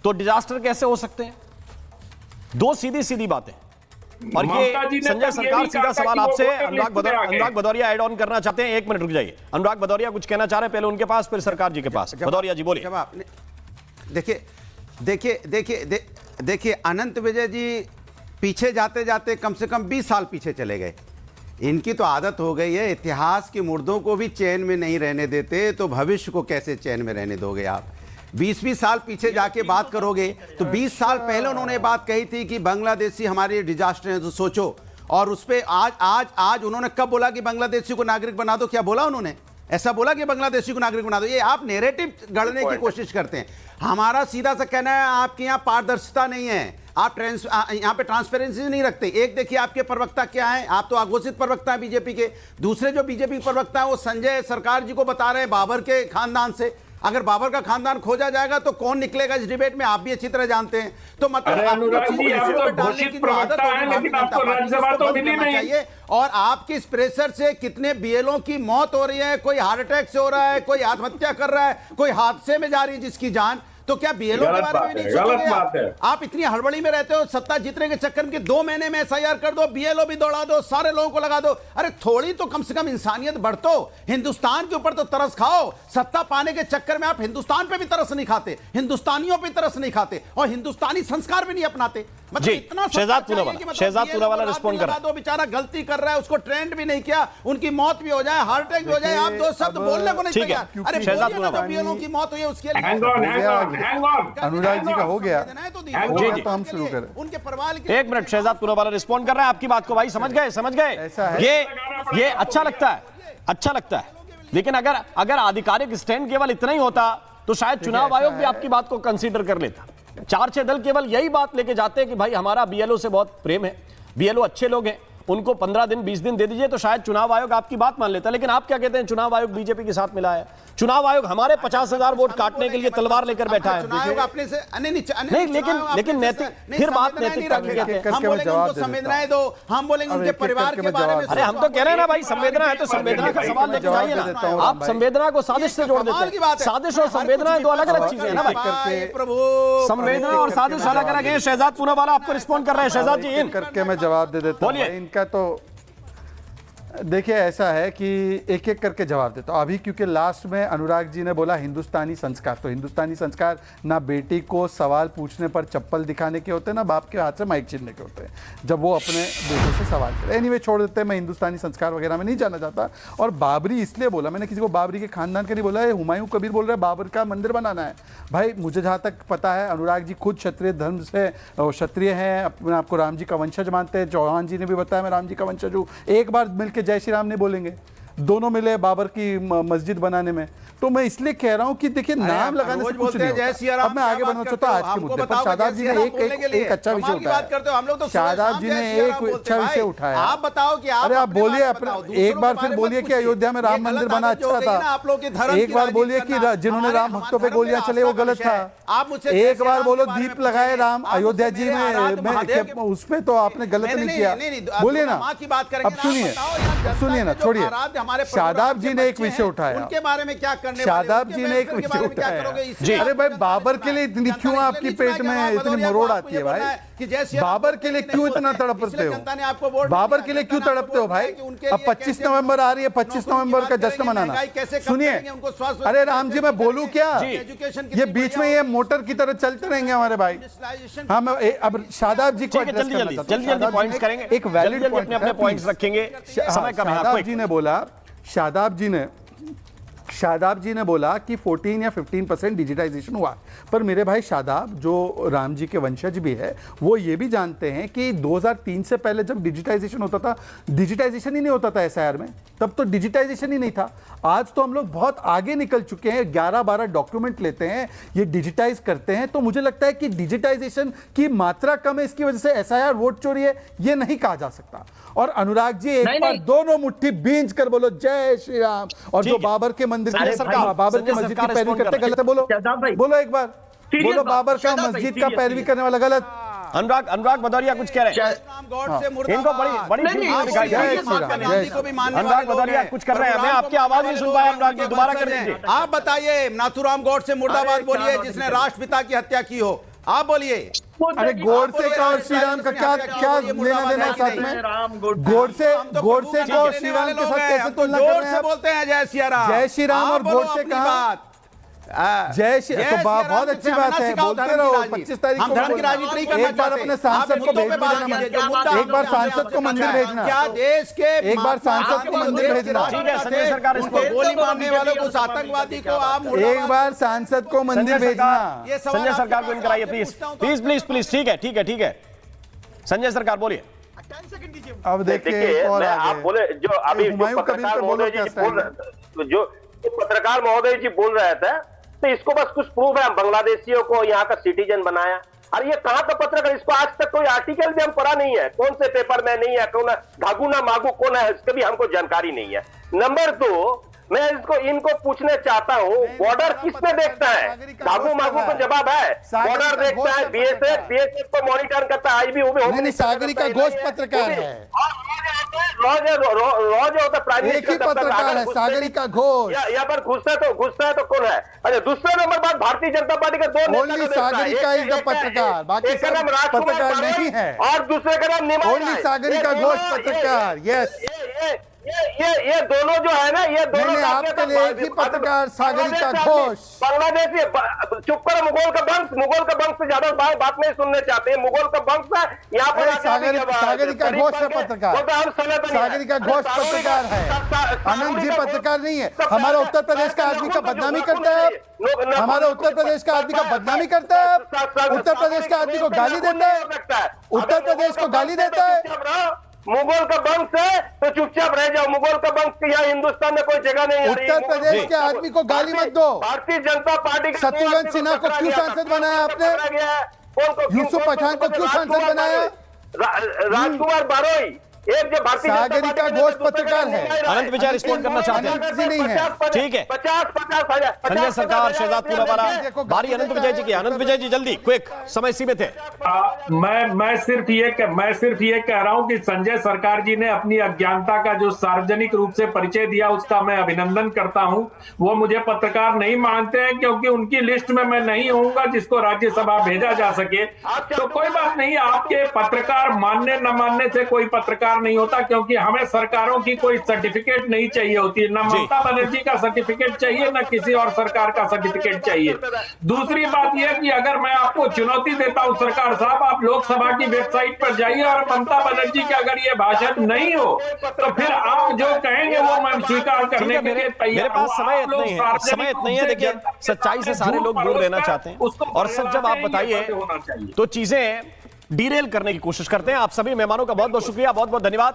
तो डिजास्टर कैसे हो सकते हैं? दो सीधी सीधी बातें। और ये संजय सरकार, सीधा सवाल आपसे, अनुराग भदौरिया ऐड ऑन करना चाहते हैं, 1 मिनट रुक जाइए। अनुराग भदौरिया कुछ कहना चाह रहे हैं, पहले उनके पास फिर सरकार जी के पास। भदौरिया जी बोलिए। देखिए अनंत विजय जी पीछे जाते जाते कम से कम 20 साल पीछे चले गए। इनकी तो आदत हो गई है, इतिहास के मुर्दों को भी चैन में नहीं रहने देते, तो भविष्य को कैसे चैन में रहने दोगे आप? 20-20 साल पीछे जाके बात करोगे तो 20 साल पहले उन्होंने बात कही थी कि बांग्लादेशी हमारे डिजास्टर है, तो सोचो। और उस पे आज उन्होंने कब बोला कि बांग्लादेशी को नागरिक बना दो? क्या बोला उन्होंने? ऐसा बोला कि बांग्लादेशी को नागरिक बना दो? ये आप नैरेटिव गढ़ने की कोशिश करते हैं। हमारा सीधा सा कहना है, आपके यहाँ पारदर्शिता नहीं है, आप यहाँ पे ट्रांसपेरेंसी नहीं रखते। एक देखिए आपके प्रवक्ता क्या है, आप तो अघोषित प्रवक्ता हैं बीजेपी के। दूसरे जो बीजेपी प्रवक्ता है वो संजय सरकार जी को बता रहे हैं बाबर के खानदान से। अगर बाबर का खानदान खोजा जाएगा तो कौन निकलेगा इस डिबेट में, आप भी अच्छी तरह जानते हैं। तो मतलब चाहिए। और आपकी इस प्रेशर से कितने बीएलओ की मौत हो रही है, कोई हार्ट अटैक से हो रहा है, कोई आत्महत्या कर रहा है, कोई हादसे में जा रही है जिसकी जान। तो क्या बीएलओ के बारे में नहीं सोचोगे? आप इतनी हड़बड़ी में रहते हो, सत्ता जीतने के चक्कर में 2 महीने में एसआईआर कर दो, बीएलओ भी दौड़ा दो, सारे लोगों को लगा दो। अरे थोड़ी तो कम से कम इंसानियत बरतो, हिंदुस्तान के ऊपर तो तरस खाओ। सत्ता पाने के चक्कर में आप हिंदुस्तान पे भी तरस नहीं खाते, हिंदुस्तानियों पे तरस नहीं खाते, और हिंदुस्तानी संस्कार भी नहीं अपनाते। मतलब इतना शहजाद पूनावाला रिस्पॉन्ड कर रहा है। बेचारा गलती कर रहा है, उसको ट्रेंड भी नहीं किया, उनकी मौत भी हो जाए, हार्ट अटैक भी हो जाए, आप 2 शब्द बोलने को नहीं तैयार। अरे शहजाद पूनावाला बीएलओ की मौत हुई है उसके लिए अनुराग जी का हो गया तो हम शुरू करें। उनके परिवार 1 मिनट, शहजाद पूनावाला रिस्पॉन्ड कर रहा है आपकी बात को। भाई समझ गए। ये अच्छा लगता है, लेकिन अगर आधिकारिक स्टैंड केवल इतना ही होता तो शायद चुनाव आयोग भी आपकी बात को कंसीडर कर लेता। 4-6 दल केवल यही बात लेके जाते हैं कि भाई हमारा बीएलओ से बहुत प्रेम है, बीएलओ अच्छे लोग हैं, उनको 15 दिन 20 दिन दे दीजिए, तो शायद चुनाव आयोग आपकी बात मान लेता। लेकिन आप क्या कहते हैं, चुनाव आयोग बीजेपी के साथ मिला है, चुनाव आयोग हमारे 50,000 वोट काटने के लिए तलवार लेकर बैठा है। अपने से नहीं, लेकिन नैतिक, फिर बात नैतिकता की कहते हैं। हम बोलेंगे उनको संवेदनाएं दो, हम बोलेंगे उनके परिवार के बारे में। अरे हम तो कह रहे हैं ना भाई, संवेदना है तो संवेदना का सवाल लेकर जाइए ना। आप संवेदना को साजिश से जोड़ देते हैं। साजिश और संवेदना दो अलग अलग चीजें हैं ना भाई। संवेदना और साजिश अलग अलग है। शहजाद पूनावाला आपको रिस्पॉन्ड कर रहे हैं। शहजाद जी करके मैं जवाब दे देता हूं। इनका तो देखिए ऐसा है कि एक एक करके जवाब देता हूं। अभी क्योंकि लास्ट में अनुराग जी ने बोला हिंदुस्तानी संस्कार, तो हिंदुस्तानी संस्कार ना बेटी को सवाल पूछने पर चप्पल दिखाने के होते हैं, ना बाप के हाथ से माइक छीनने के होते हैं जब वो अपने बेटे से सवाल करे। एनीवे छोड़ देते हैं, मैं हिंदुस्तानी संस्कार वगैरह में नहीं जाना चाहता। और बाबरी इसलिए बोला, मैंने किसी को बाबरी के खानदान का नहीं बोला है। हुमायूं कबीर बोल रहे हैं बाबर का मंदिर बनाना है। भाई मुझे जहाँ तक पता है, अनुराग जी खुद क्षत्रिय धर्म से क्षत्रिय हैं, अपने आपको राम जी का वंशज मानते हैं। चौहान जी ने भी बताया मैं राम जी का वंशज हूँ। एक बार मिलकर जय श्री राम नहीं बोलेंगे, दोनों मिले बाबर की मस्जिद बनाने में। तो मैं इसलिए कह रहा हूं कि देखिए नाम लगाने से कुछ नहीं होता। अब मैं आगे बढ़ना चाहता हूं आज के मुद्दे पर। शादाब जी ने एक अच्छा विषय उठाया। शादाब जी ने एक अच्छा विषय उठाया। आप बताओ कि अरे आप बोलिए अपने, एक बार फिर बोलिए कि अयोध्या में राम मंदिर बना अच्छा था। एक बार बोलिए कि जिन्होंने राम भक्तों पे गोलियां चले वो गलत था। एक बार बोलो दीप लगाए राम अयोध्या जी में, उस पर तो आपने गलत नहीं किया। बोलिए ना, अब सुनिए ना, छोड़िए। शादाब जी ने एक विषय उठाया, उनके बारे में क्या करने, शादाब जी ने एक विषय उठाया। अरे भाई बाबर के लिए इतनी क्यों आपकी पेट में इतनी मरोड़ आती है भाई? बाबर के लिए क्यों इतना तड़पते हो? बाबर के लिए क्यों तड़पते हो भाई? अब 25 नवंबर आ रही है, 25 नवंबर का जश्न मनाना। सुनिए, अरे राम जी मैं बोलूं क्या? ये बीच में ये मोटर की तरह चलते रहेंगे हमारे भाई। हम अब शादाब जी को जल्दी पॉइंट्स करेंगे, एक वैलिड पॉइंट अपने पॉइंट्स रखेंगे, समय कम है। शादाब जी ने बोला, शादाब जी ने बोला कि 14 या 15% डिजिटाइजेशन हुआ। पर मेरे भाई शादाब जो राम जी के वंशज भी है, वो ये भी जानते हैं कि 2003 से पहले जब डिजिटाइजेशन होता था, डिजिटाइजेशन ही नहीं होता था एसआईआर में, तब तो डिजिटाइजेशन ही नहीं था। आज तो हम लोग बहुत आगे निकल चुके हैं, 11-12 डॉक्यूमेंट लेते हैं, ये डिजिटाइज करते हैं। तो मुझे लगता है कि डिजिटाइजेशन की मात्रा कम है, इसकी वजह से एसआईआर वोट चोरी है, ये नहीं कहा जा सकता। और अनुराग जी एक बार दोनों मुट्ठी बींच कर बोलो जय श्री राम। और जो बाबर के मंदिर बाबर के मस्जिद की पैरवी करते गलत है, बोलो एक बार, बोलो बाबर का मस्जिद का पैरवी करने वाला गलत। अनुराग भदौरिया कुछ कह रहे हैं, इनको बड़ी अनुराग भदौरिया कुछ कर रहे हैं। मैं आपकी आवाज नहीं सुन पाया अनुराग जी, दोबारा कर दीजिए। आप बताइए, नाथूराम गौड से मुर्दाबाद बोलिए जिसने राष्ट्रपिता की हत्या की हो। आप बोलिए। अरे गोडसे का और श्री राम का क्या क्या लेना देना है साथ में? गोडसे को श्री राम के साथ कैसे तुलना कर रहे हैं आप? बोलते हैं जय सिया राम, जय श्री राम आप और बोलो गोडसे अपनी कहाँ? बात। जय श्री तो बहुत अच्छी बात है, बोलते रहो। 25 तारीख को हम धर्म की राजनीति नहीं करना एक बार अपने सांसद को भेज देना, एक बार सांसद को मंदिर भेजना, क्या देश के एक बार सांसद को मंदिर भेजना, ठीक है, संजय सरकार उनको गोली मारने वालों को, उस आतंकवादी को आप एक बार सांसद को मंदिर भेजना। ये सवाल संजय सरकार आपके को इन कराइए, पास प्लीज पूछता हूं तो प्लीज प्लीज प्लीज। ठीक है ठीक है ठीक है, संजय सरकार बोलिए। अब देखिए देखिए, और मैं आप आगे बोले जो अभी जो हुमायूं कबीर पत्रकार पे बोलो महोदय क्या जी स्टैंड बोल है? जो पत्रकार महोदय जी बोल रहे थे, तो इसको बस कुछ प्रूफ है, बांग्लादेशियों को यहाँ का सिटीजन बनाया। अरे ये कहाँ का पत्रकार, इसको आज तक कोई आर्टिकल भी हम पढ़ा नहीं है, कौन से पेपर में नहीं है, कौन धागू ना मागू कौन है, इसके भी हमको जानकारी नहीं है। नंबर 2, मैं इनको पूछना चाहता हूँ, बॉर्डर किसने देखता है? धागू मागू को जवाब है, बॉर्डर देखता है बीएसएफ को मॉनिटर करता है, आईबी नहीं, सागरिका घोष पत्रकार है, रोज होता प्राइम एक ही पत्रकार है, सागरिका घोष। यहाँ पर घुसता है तो कौन है? अच्छा, दूसरा नंबर बात, भारतीय जनता पार्टी का 2 नेता ओनली सागरिका इज द पत्रकार, बाकी एक का सब नाम राजकुमार पत्रकार बारोई नहीं है, और दूसरे का नाम निमाय ओनली है। सागरिका ये घोष दोनों- पत्रकार। यस, ये दोनों जो है ना, ये दोनों नहीं, आपके लिए एक ही पत्रकार सागरिका घोष। बांग्लादेशी चुप करो, मुगल का वंश से ज्यादा बात नहीं सुनने चाहते हैं। मुगल का वंश है यहाँ पर। सागरिका घोष है पत्रकार, सागरिका घोष पत्रकार है, आनंद जी पत्रकार नहीं है। हमारा उत्तर प्रदेश का आदमी का बदनामी करता है, हमारा उत्तर प्रदेश का आदमी का बदनामी करता है, उत्तर प्रदेश का आदमी को गाली देता है, उत्तर प्रदेश को गाली देता है। मुगल का वंश है तो चुपचाप रह जाओ। मुगल का वंश यहाँ हिंदुस्तान में कोई जगह नहीं है। उत्तर प्रदेश के आदमी को गाली मत दो। भारतीय जनता पार्टी का शत्रुघ्न सिन्हा को क्यों सांसद बनाया आपने? यूसुफ पठान को क्यों सांसद बनाया? राजकुमार बारोई एक जो भारतीय सागरिका घोष पत्रकार है। अनंत विजय रिस्पॉन्ड करना चाहते हैं? अनंत जी नहीं है। ठीक है। 50,000 संजय सरकार, शहजादपुर वाला, बारी अनंत विजय जी की। अनंत विजय जी जल्दी, क्विक, समय सीमित है। मैं सिर्फ ये कह रहा हूं कि संजय सरकार जी ने अपनी अज्ञानता का जो सार्वजनिक रूप से परिचय दिया, उसका मैं अभिनंदन करता हूं। वो मुझे पत्रकार नहीं मानते हैं क्योंकि उनकी लिस्ट में मैं नहीं होऊंगा जिसको राज्यसभा भेजा जा सके। तो कोई बात नहीं, आपके पत्रकार मानने न मानने से कोई पत्रकार नहीं होता, क्योंकि हमें सरकारों की कोई सर्टिफिकेट नहीं चाहिए होती, न ममता बनर्जी का सर्टिफिकेट चाहिए, न किसी और सरकार का सर्टिफिकेट चाहिए। दूसरी बात यह कि अगर मैं आपको चुनौती देता हूं सरकार साहब, आप लोकसभा की वेबसाइट पर जाइए और ममता बनर्जी के अगर ये भाषण नहीं हो तो फिर आप जो कहेंगे वो मैं स्वीकार करने के लिए तैयार। मेरे पास समय इतना ही है। देखिए, सच्चाई से सारे लोग दूर रहना चाहते हैं, और सच जब आप बताइए तो चीजें डीरेल करने की कोशिश करते हैं। आप सभी मेहमानों का बहुत बहुत शुक्रिया, बहुत बहुत धन्यवाद।